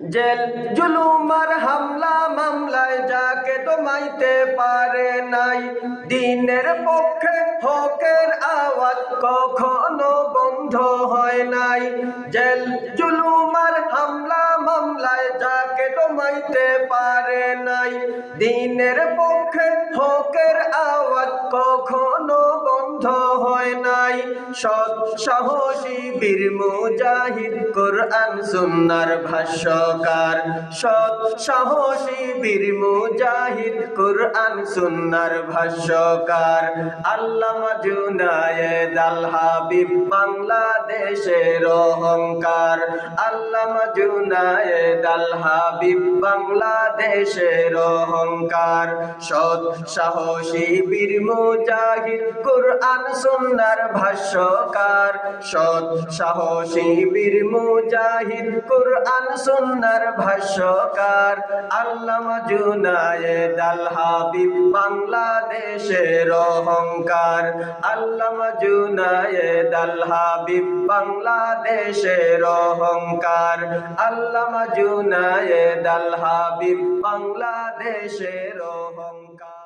Jail জুলুম আর হামলা মামলায় যাকে দমাইতে পারে নাই, দিনের পক্ষে হকের আওয়াজ কখনো বন্ধ হয় নাই। জেল জুলুম আর হামলা মামলায় যাকে দমাইতে পারে নাই, দিনের পক্ষে হকের আওয়াজ কখনো বন্ধ হয় নাই। সৎ সাহসী বীর মুজাহিদ কোরআন সুন্নাহর ভাষ্যকার, সৎ সাহসী বীর মুজাহিদ কোরআন সুন্নাহর ভাষ্যকার। আল্লামা জুনায়েদ আল হাবিব বাংলাদেশের অহংকার, আল্লামা জুনায়েদ আল হাবিব বাংলাদেশের অহংকার। সৎ সাহসী বীর মুজাহিদ কোরআন সুন্নাহর ভাষ্যকার, সৎ সাহসী বীর মুজাহিদ কোরআন সুন্নাহর ভাষ্যকার। আল্লামা জুনায়েদ আল হাবিব বাংলাদেশের অহংকার, আল্লামা জুনায়েদ আল হাবিব বাংলাদেশের অহংকার, আল্লামা জুনায়েদ আল হাবিব বাংলাদেশের অহংকার।